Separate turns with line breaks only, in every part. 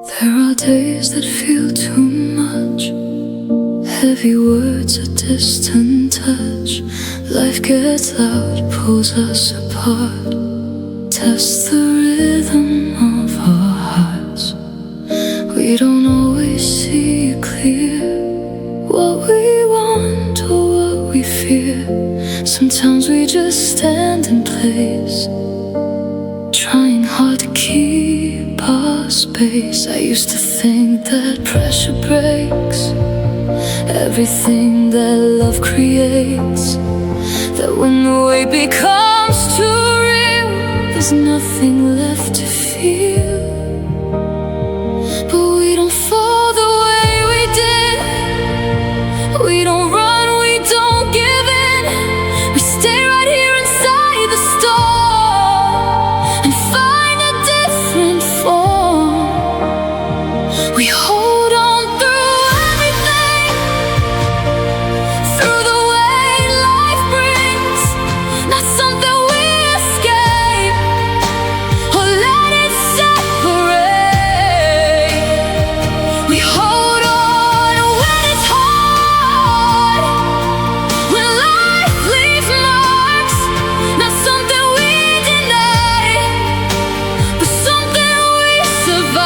There are days that feel too much, heavy words, a distant touch. Life gets loud, pulls us apart, tests the rhythm of our hearts. We don't always see it clear, what we want or what we fear. Sometimes we just stand in place, trying hard to keep our space. I used to think that pressure breaks everything that love creates, that when the weight becomes too real, there's nothing left to feel. But we don't fall the way we did. We don't run, we don't give in. We stay right here inside the storm and find a different form. We hold on through everything, through the way life brings. Not something we escape or let it separate. We hold on when it's hard, when life leaves marks. Not something we deny, but something we survive.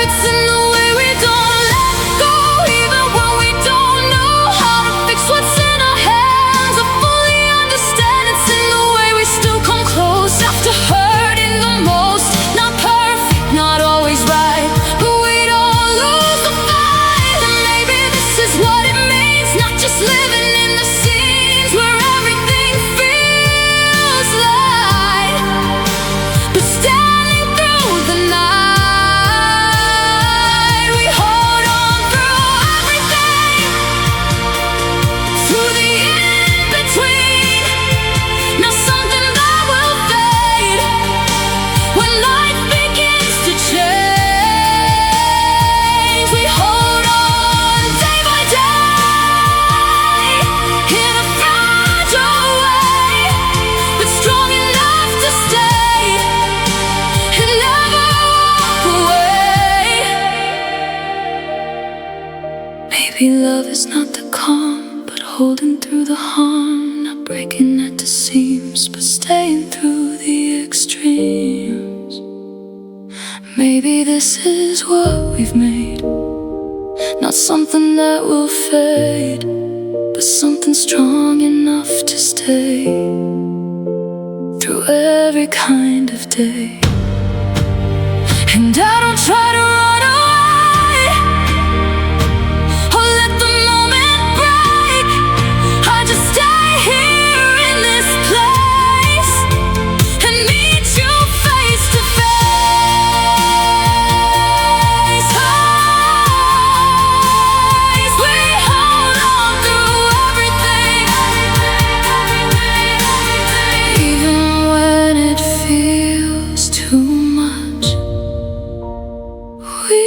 It's in the way we don't let go, even when we don't know how to fix what's in our hands or fully understand. It's in the way we still come close after hurting the most. Not perfect, not always right, but we don't lose the fight. And maybe this is what it means, not just living in the scenes where everything feels light, but standing through the night. We hold on through everything, through the in-between. Not something that will fade when life begins to change. We hold on day by day in a fragile way, but strong enough to stay and never walk away. Maybe love is not the calm, but holding through the harm. Not breaking at the seams, but staying through the extremes. Maybe this is what we've made, not something that will fade, but something strong enough to stay through every kind of day. And I don't try to run away or let the moment break. I just stay here in this place and meet you face to face. We hold on through everything, even when it feels too much. We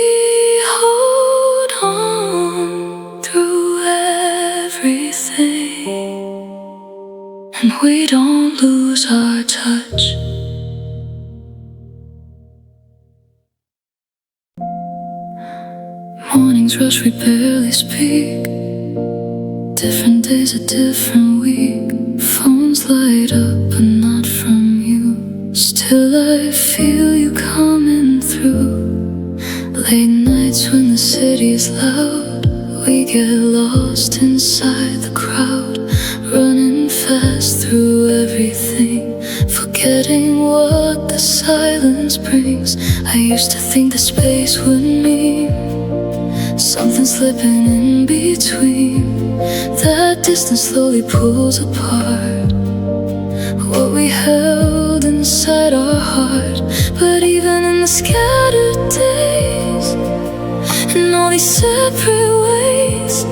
hold on through everything, and we don't lose our touch. Mornings rush, we barely speak. Different days, a different week. Phones light up, but not from you. Still I feel you coming through. Late nights when the city is loud, we get lost inside the crowd, running fast through everything, forgetting what the silence brings. I used to think that space would mean something slipping in between. That distance slowly pulls apart what we held inside our heart. But even in the scattered days and all these separate ways,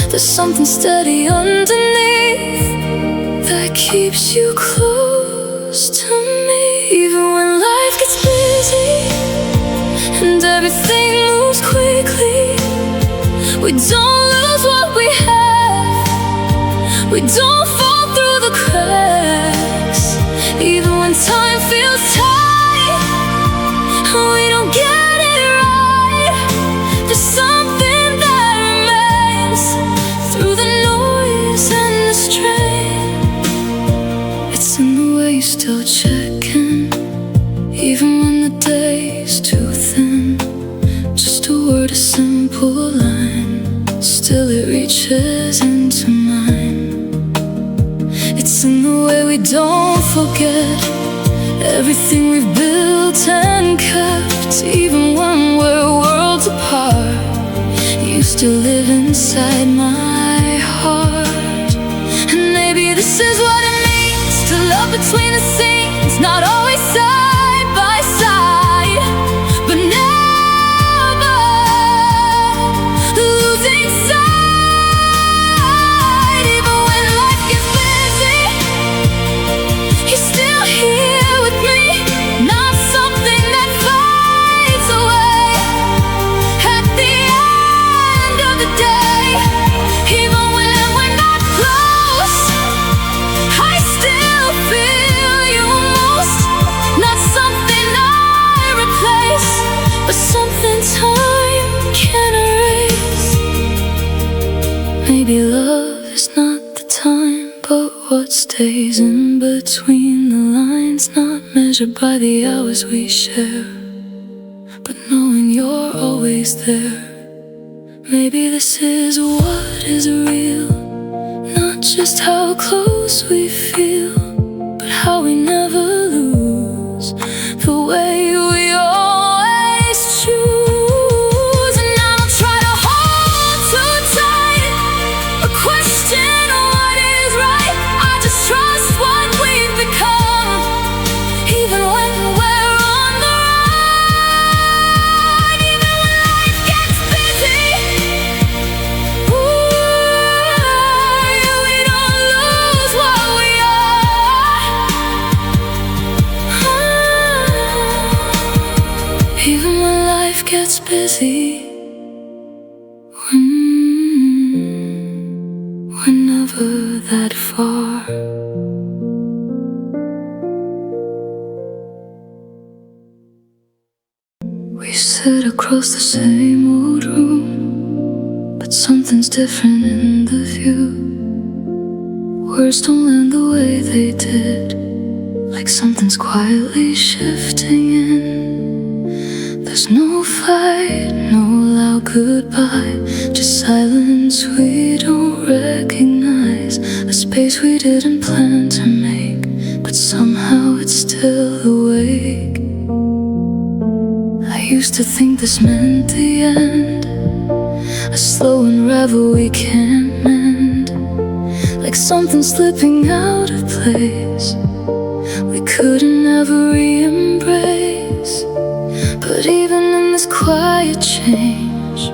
there's something steady underneath that keeps you close to me. Even when life gets busy and everything moves quickly, we don't lose what we have. We don't fall through the cracks. Even when time feels tight, we space too thin. Just a word, a simple line, still it reaches into mine. It's in the way we don't forget everything we've built and kept. Even when we're worlds apart, you still live inside my heart. And maybe this is what it means to love between the scenes, not always side by side, but never losing sight. Even when life gets busy, you're still here with me, not something that fades away at the end of the day. Even when we're not close, I still feel you most. Not something I replace, but something time can erase. Maybe love is not the time, but what stays in between the lines. Not measured by the hours we share, but knowing you're always there. Maybe this is what is real, not just how close we feel, but how we never lose the way we always choose. And I don't try to hold too tight or question what is right. I just trust what we've become, even when we're on the run. Even when life gets busy, we don't lose what we are. Even when life gets busy, we're never that far. We sit across the same old room, but something's different in the view. Words don't land the way they did, like something's quietly shifting in. There's no fight, no loud goodbye, just silence we don't recognize. A space we didn't plan to make, but somehow it's still awake. I used to think this meant the end, a slow unravel we can't mend, like something slipping out of place we couldn't ever re-embrace. But even in this quiet change,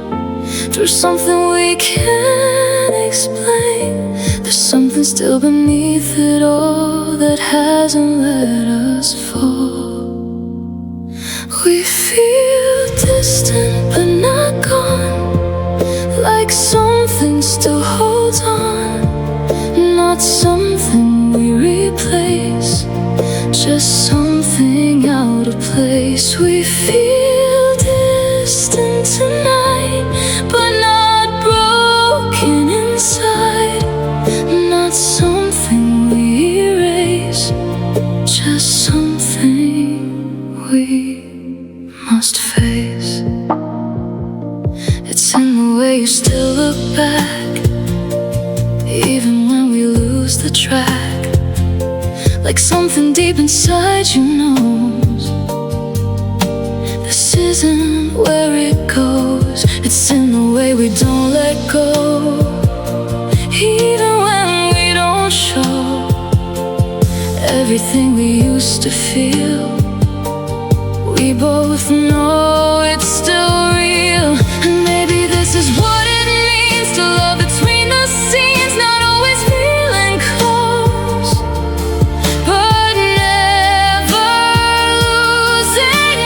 there's something we can't explain. There's something still beneath it all that hasn't let us fall. We feel distant but not gone, like something still holds on. Not something we replace, just something out of place. We feel distant tonight, but not broken inside. Not something we erase, just something we must face. It's in the way you still look back, even when we lose the track. Like something deep inside you knows this isn't where it goes. It's in the way we don't let go, even when we don't show everything we used to feel. We both know it's still real. And maybe this is what it means to love between the scenes, not always feeling close, but never losing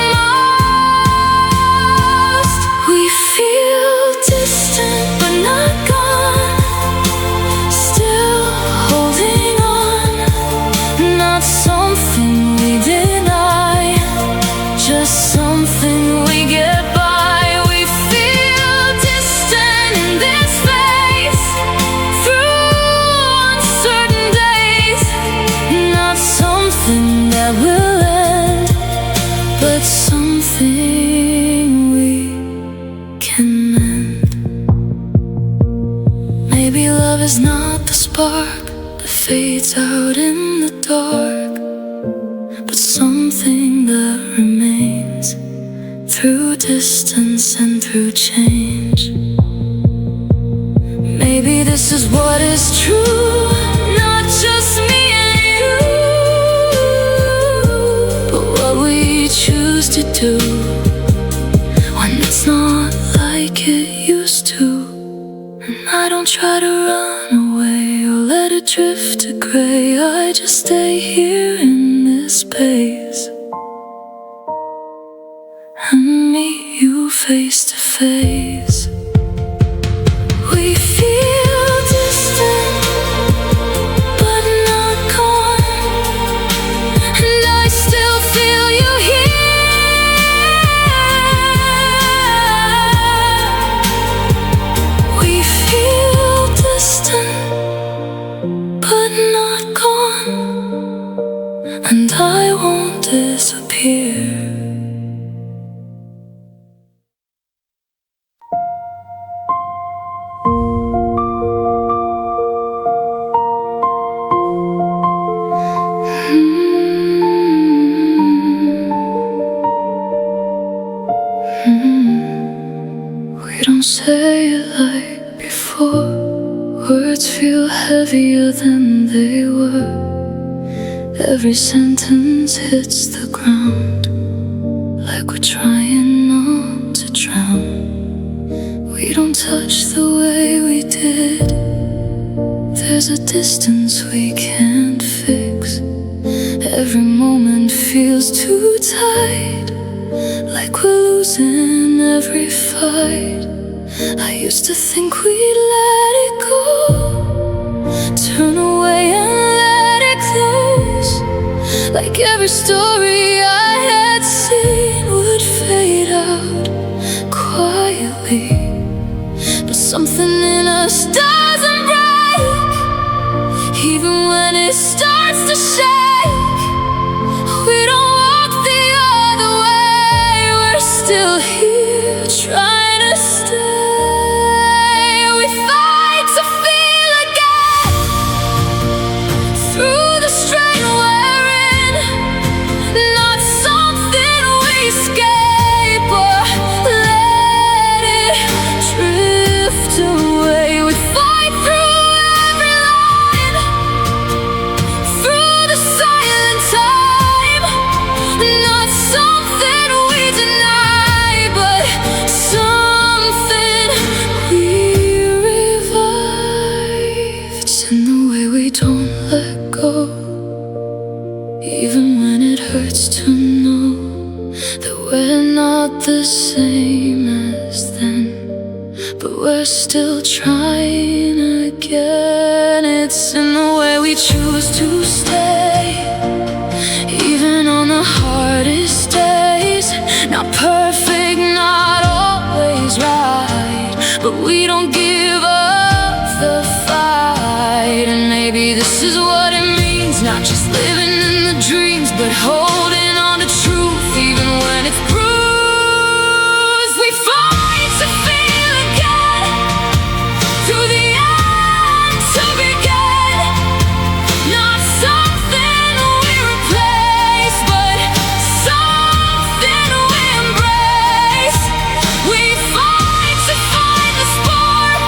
most. We feel distant but not gone, still holding on. Not something we deny, just something we get by. We feel distant in this space through uncertain days. Not something that will end, but something something we can mend. Maybe love is not the spark that fades out in the dark, but something that remains through distance and through change. Maybe this is what is true, not just me and you, but what we choose to do when it's not like it used to. And I don't try to run away or let it drift to gray. I just stay here in this space and meet you face to face. We feel distant, but not gone, and I still feel you here. We feel distant, but not gone, and I won't disappear. We don't say it like before. Words feel heavier than they were. Every sentence hits the ground like we're trying not to drown. We don't touch the way we did. There's a distance we can't fix. Every moment feels too tight, like we're losing every fight. I used to think we'd let it go, turn away and let it close, like every story I had seen would fade out quietly. But something in us doesn't break, even when it starts to shake. We don't walk the other way, we're still here trying to stay. We fight to feel again through the strain we're in, not something we escape or let it drift away. We fight through every line, through the silent time, not something we deny, but something we revive. It's in the way we don't let go, even when it hurts to know that we're not the same as then, but we're still trying again. It's in the way we choose to stay, even on the hardest days. Not perfect, not always right, but we don't give up the fight. And maybe this is what it means, not just living in the dreams, but holding on to truth even when it's bruised. We fight to feel again, to the end to begin. Not something we replace, but something we embrace. We fight to find the spark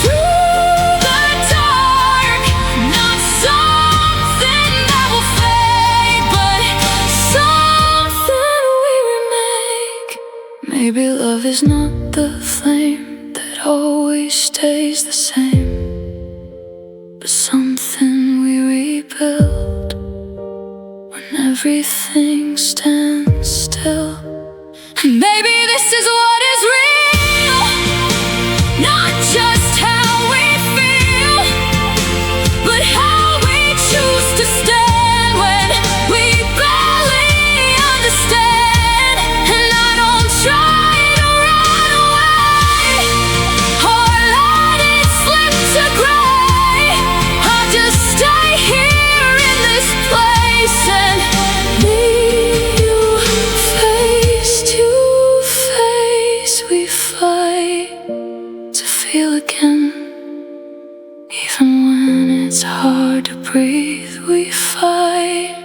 through the dark. Not something that will fade, but something we remake. Maybe love is not the flame that always stays the same, but something we rebuild when everything stands still. Maybe this is what is real, not just how we feel, but how we choose to stand when we barely understand. And I don't try to run away or let it slip to gray. I just stay here in this place and meet you breathe, we fight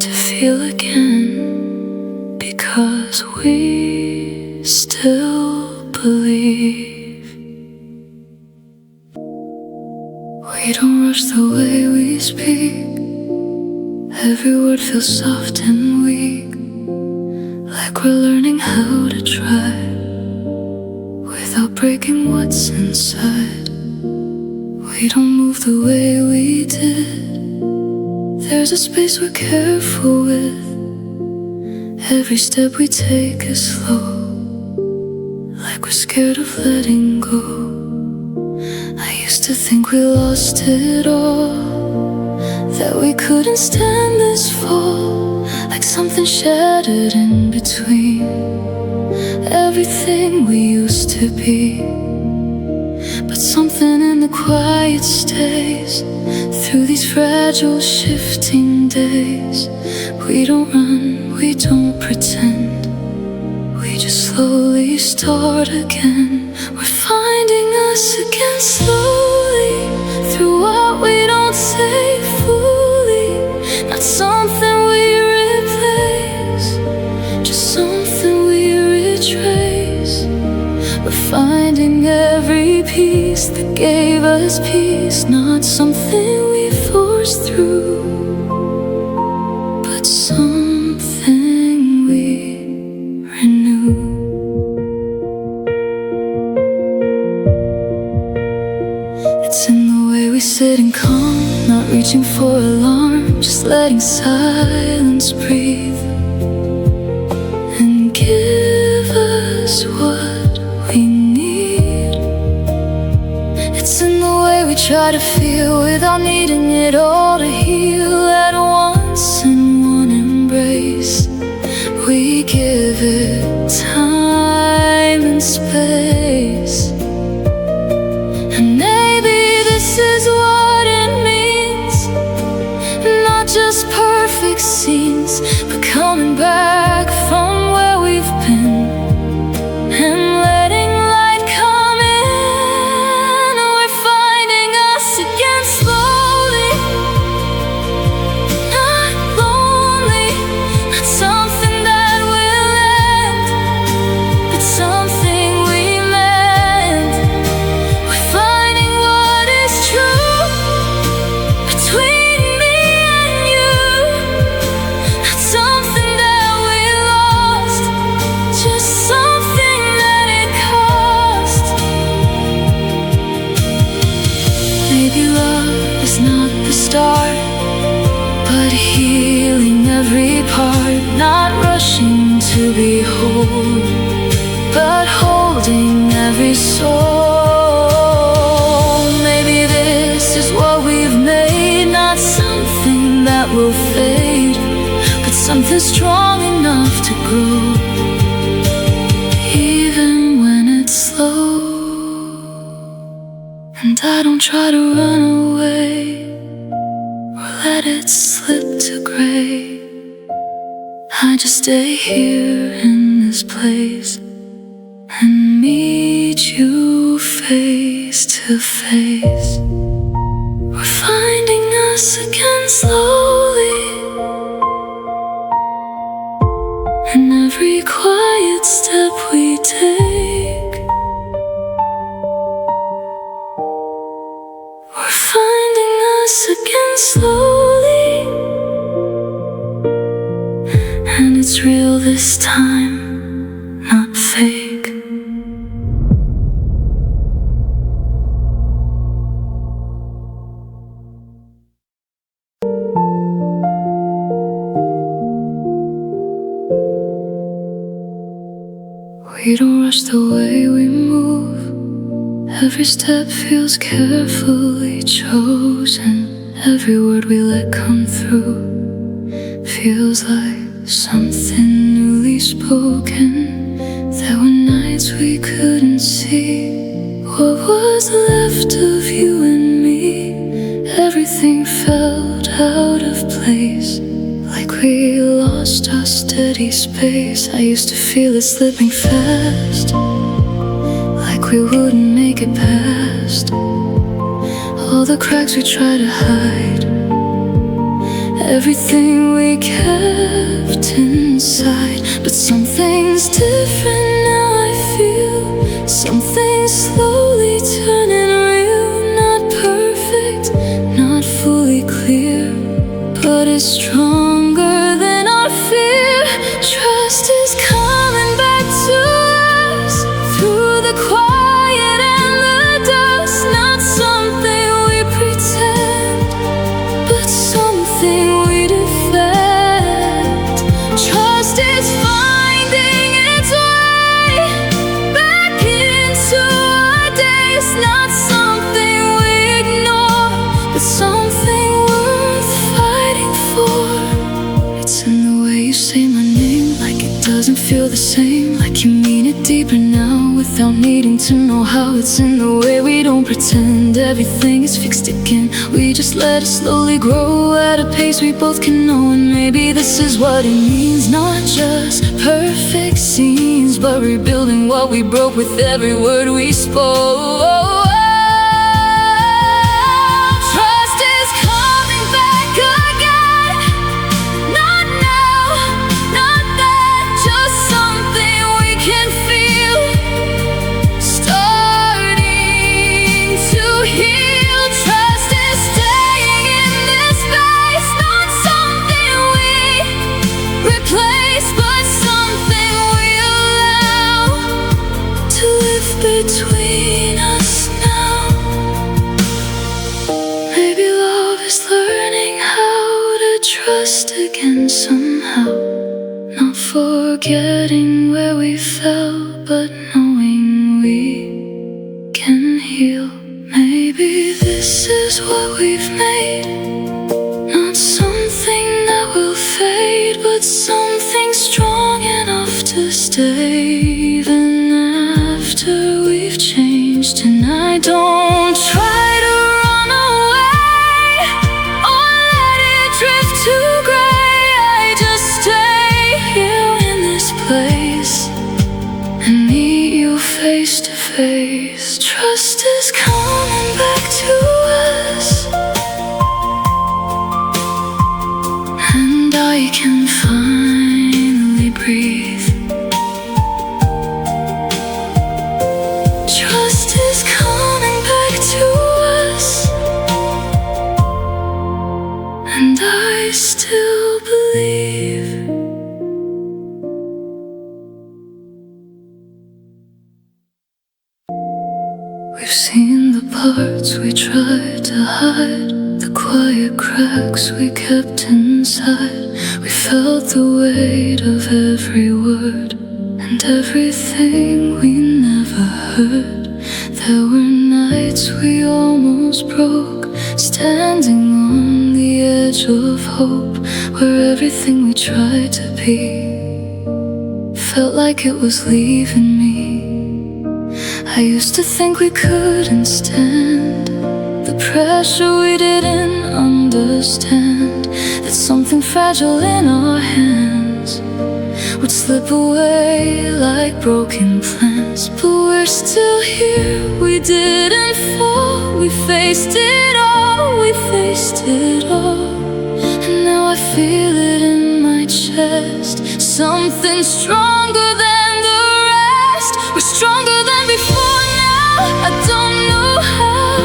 to feel again, because we still believe. We don't rush the way we speak. Every word feels soft and weak, like we're learning how to try without breaking what's inside. We don't move the way we did. There's a space we're careful with. Every step we take is slow, like we're scared of letting go. I used to think we lost it all, that we couldn't stand this fall, like something shattered in between everything we used to be. But something in the quiet stays through these fragile, shifting days. We don't run, we don't pretend, we just slowly start again. We're finding us again slowly, through what we don't say fully. Not something we replace, just something we retrace. We're finding every piece that gave us peace. Not something we forced through, but something we renew. It's in the way we sit and calm, not reaching for alarm, just letting silence breathe and give us what we need. It's in the way we try to feel without needing it all to heal at once in one embrace. We give it time and space, and maybe this is what it means. Not just perfect scenes, but coming back from where we've been and letting light come in. We're finding us again slowly, not lonely, not something that will end, but something we meant. We're finding what is true between me and you, not something that we lost, just something that it cost. Maybe love is not the start, but healing every part. Not rushing to be whole, but holding every soul. Maybe this is what we've made. Not something that will fade, but something strong enough to grow, even when it's slow. And I don't try to run away or let it slip to gray. I just stay here in this place and meet you face to face. We're finding us again slowly, in every quiet step we take. We're finding us again slowly, and it's real this time, not fake. We don't rush the way we move. Every step feels carefully chosen. Every word we let come through feels like something newly spoken. There were nights we couldn't see what was left of you and me. Everything felt out of place, like we lost our steady space. I used to feel it slipping fast, like we wouldn't make it past all the cracks we tried to hide. everything we kept inside. But something's different now, I feel something's slowly turning real. Not perfect, not fully clear, but it's stronger than our fear. Trust is coming back to us through the quiet and the dust. Not something we pretend, but something we defend. Trust is finding its way back into our days. Not something we ignore, but something worth fighting for. It's in the way you say my name, like it doesn't feel the same, like you mean it deeper now without needing to know how. It's in the way we don't pretend everything is fixed again. We just let it slowly grow at a pace we both can know. And maybe this is what it means, not just perfect scenes, but rebuilding what we broke with every word we spoke. Trust is coming back again. Not now, not then, just something we can feel starting to heal. Trust is staying in this space, not something we replace, but something we allow to live between us now. Maybe love is learning how to trust again somehow. Not forgetting where we fell, but knowing we can heal. Maybe this is what we've made, not something that will fade, but something strong enough to stay even after we've changed. And I don't try to run away or let it drift to gray. I just stay here in this place and meet you face to face. Trust is coming back to us, and I can finally breathe. Trust is coming back to us, and I still believe. We've seen the parts we tried to hide, the quiet cracks we kept inside. We felt the weight of every word and everything we never heard. There were nights we almost broke, standing on the edge of hope, where everything we tried to be felt like it was leaving me. I used to think we couldn't stand the pressure we didn't understand, that something fragile in our hands would slip away like broken plans. But we're still here, we didn't fall. We faced it all, we faced it all. And now I feel it in my chest, something stronger than the rest. We're stronger than before now, I don't know how,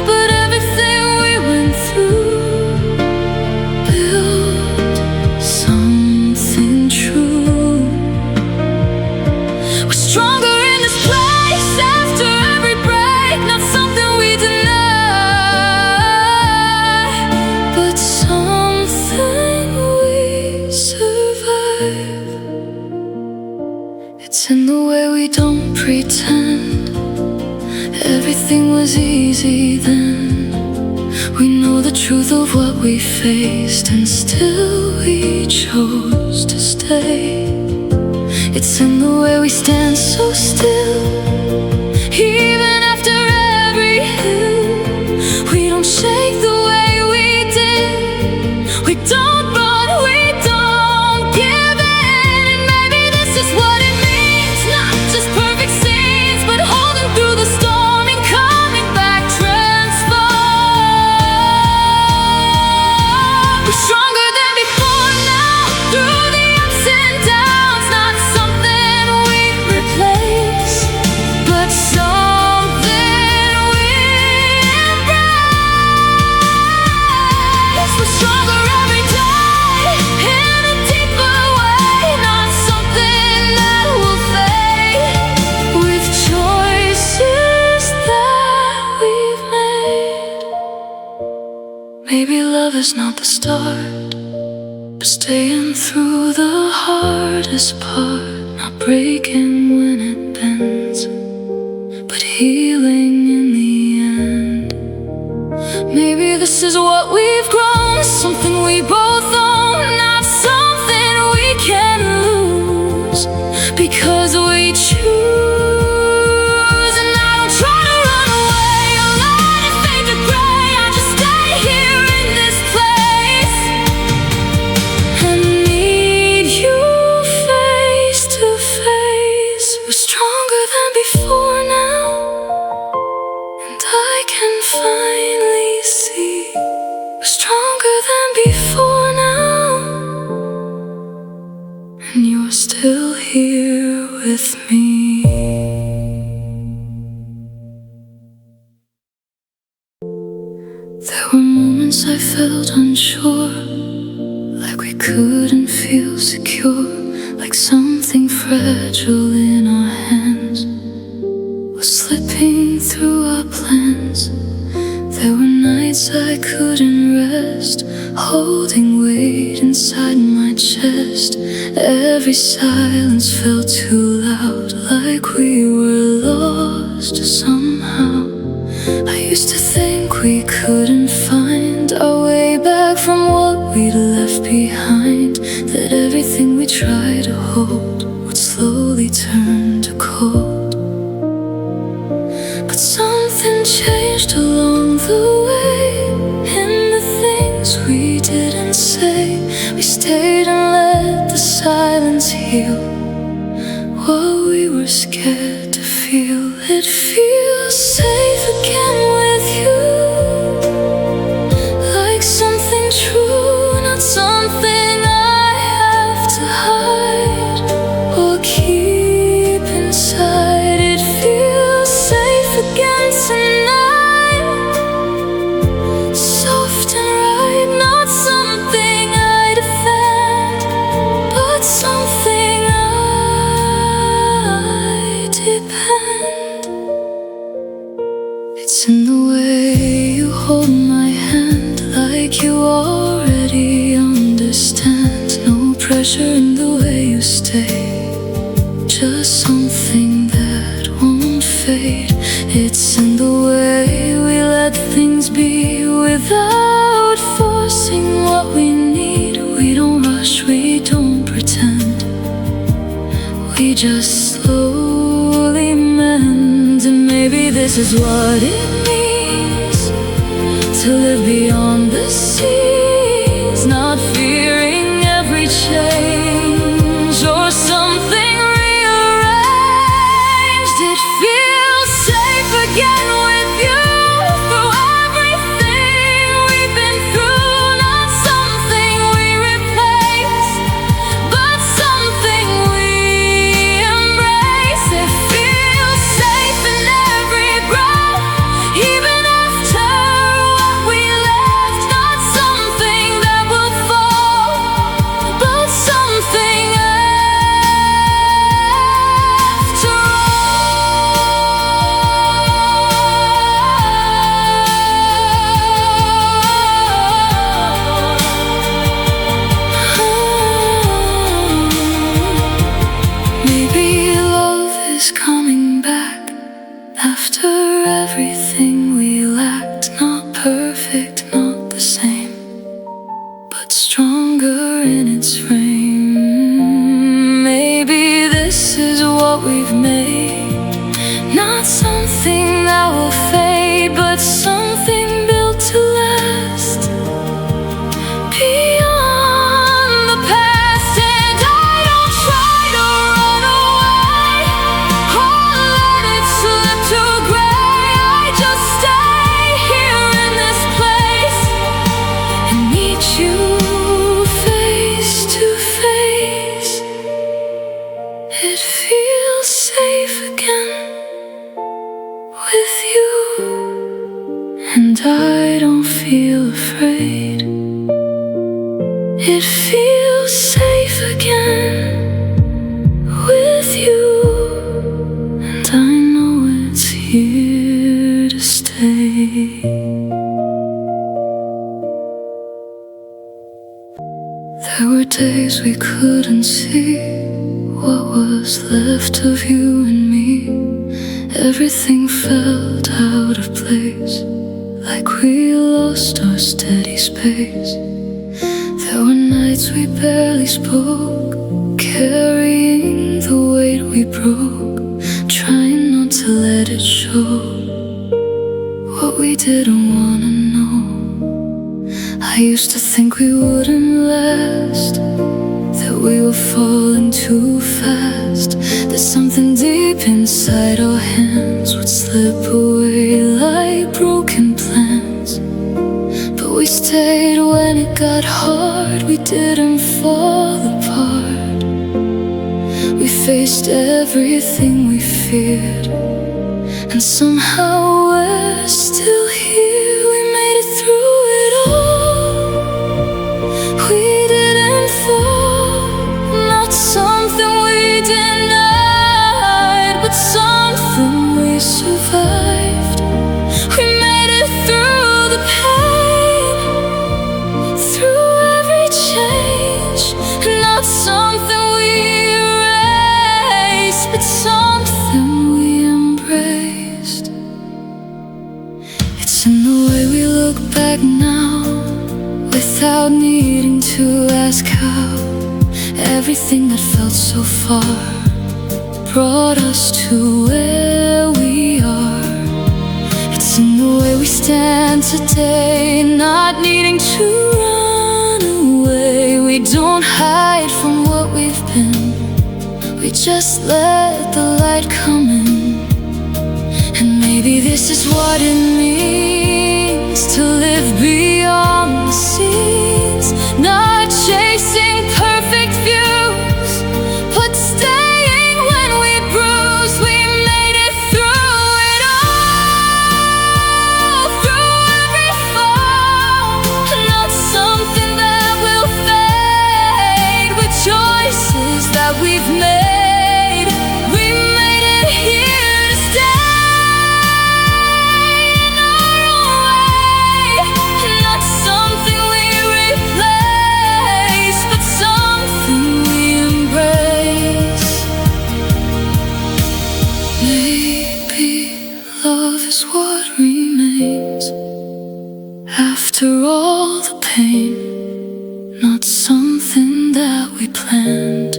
but everything we went through built something true. We're stronger in this place after every break, not something we deny, but something we survive. It's in the way we don't pretend everything was easy then. We know the truth of what we faced, and still we chose to stay. It's in the way we stand so still, even after every hill. We don't shake the way we did, we don't run, we don't give in. And maybe this is what it means, not just perfect scenes, but holding through the storm and coming back transformed. We're stronger is not the start, but staying through the hardest part. Not breaking when it bends, but healing in the end. Maybe this is what we've grown, something we both own, not something we can lose, because we choose. And I don't try to run away or let it fade to gray. I just stay here in this place and meet you face to face. We're stronger than before now, and I can finally see we're stronger than before now, and you're still here with me. There were moments I felt unsure, like we couldn't feel secure, like something fragile in our hands was slipping through our plans. There were nights I couldn't rest, holding weight inside my chest. Every silence felt too loud, like we were lost somehow. I used to think we couldn't find our way back from what we'd left behind, that everything we tried to hold would slowly turn to cold. But something changed along the way, in the things we didn't say. We stayed and let the silence heal what we were scared to feel. It feels safe again with you, like something true, not something I have to hide or keep inside. It feels safe again tonight, soft and right, not something I defend, but something I depend. It's in the way you hold my hand, like you already understand. No pressure in the way you stay, just something that won't fade. It's in the way we let things be without forcing what we need. We don't rush, we don't pretend, we just slowly mend. And maybe this is what it means to live beyond the seas, not fearing every change or something rearranged. It feels safe again with you, through everything we've been through. Not something we replace, but something we embrace. It feels safe in every breath, even after what we left. Not something that will fall, but something after all. Maybe love is coming back after everything we lacked. Not perfect, not the same, but stronger in its frame. Maybe this is what we've made, not something that will fade, but something built to last beyond the past. And I don't try to run away or let it slip to gray. I just stay here in this place and meet you face to face. It feels safe again with you, and I don't feel afraid. It feels safe again with you, and I know it's here to stay. nights we couldn't see what was left of you and me. Everything felt out of place, like we lost our steady space. There were nights we barely spoke, carrying the weight we broke, trying not to let it show what we didn't wanna know. I used to think we wouldn't last, that we were falling too fast, that something deep inside our hands would slip away like broken plans. But we stayed when it got hard, we didn't fall apart. We faced everything we feared, and somehow we're still here. We made it through it all. We didn't fall, not something we denied, but something we survived. We made it through the pain, through every change, not something we erased, but something we embraced. It's in the way we look back now, without needing to ask how. Everything that felt so far brought us to where we are. It's in the way we stand today, not needing to run away. We don't hide from what we've been, we just let the light come in. And maybe this is what it means to live beyond the scenes, not chasing perfect views, but staying when we bruise. We made it through it all, through every fall, not something that will fade, with choices that we've made. We made it here to stay in our own way, not something we replace, but something we embrace. Maybe love is what remains after all the pain, not something that we planned,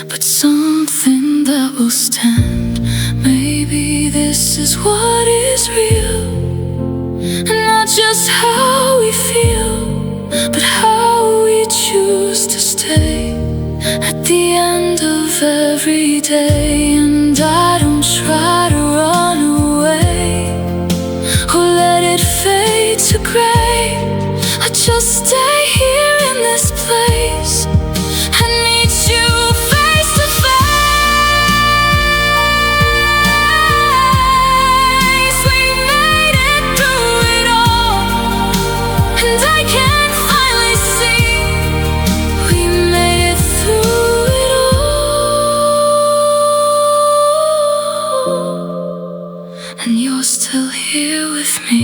but something that will stand. Maybe this is what is real, and not just how we feel, but how we choose to stay at the end of every day. And I don't try to run away or let it fade to gray. I just stay here in this place and meet you face to face. We made it through it all, and I can finally see we made it through it all, and you're still here with me.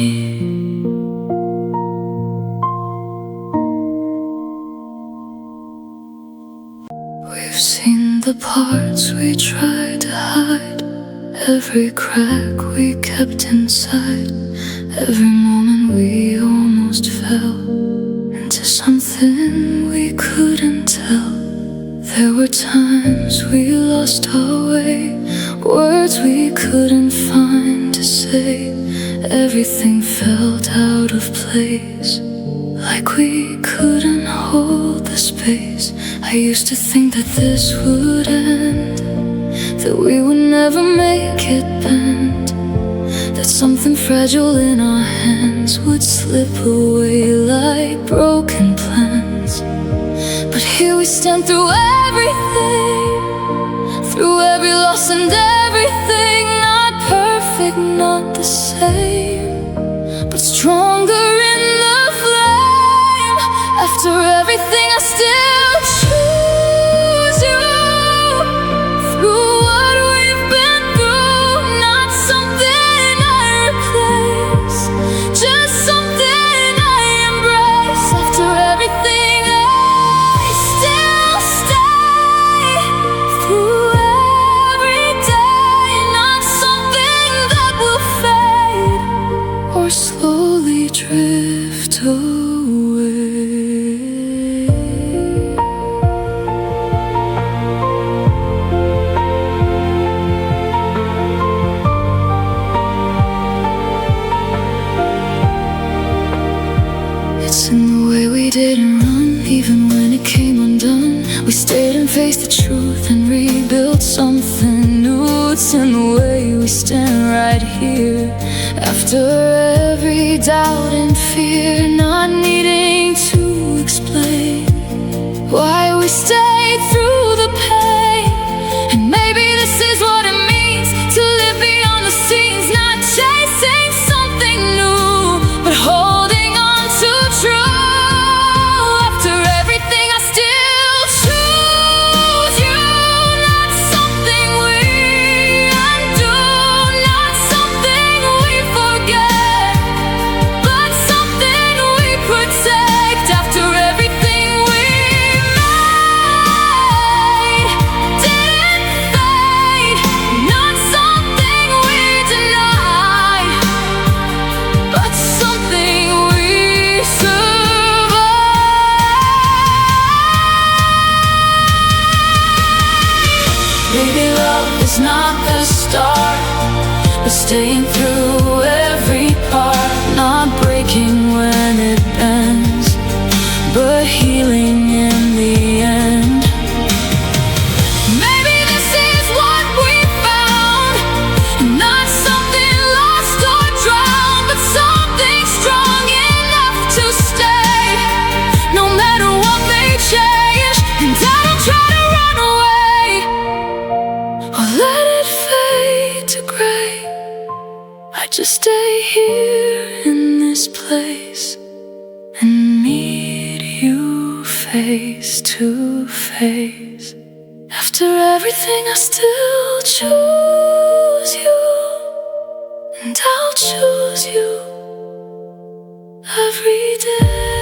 We've seen the parts we tried to hide, every crack we kept inside, every moment we almost fell into something we couldn't tell. There were times we lost our way, words we couldn't find to say. Everything felt out of place, like we couldn't hold the space. I used to think that this would end, that we would never make it bend, that something fragile in our hands would slip away like broken plans. But here we stand through everything, through every loss and everything. Not perfect, not the same, but stronger in the flame. After everything I still choose you. Through what we've been through, not something I replace, just something I embrace. After everything I still difference in the way we stand right here. After every doubt and fear, not needing to explain why we stayed through the pain. And maybe this is what it means to live beyond the scenes, not chasing something new, but holding on to true. After everything, I still choose you. Not something we undo, not something we forget, but something we protect. After everything we made didn't fade, not something we denied, but something we survived. Maybe love is not the start, but staying through every part. Not breaking when it bends, but healing in the end. Maybe this is what we found, not something lost or drowned, but something strong enough to stay, no matter what may change. And I don't try to run away or let it fade to gray. I just stay here in this place and meet you face to face. After everything, I still choose you, and I'll choose you every day.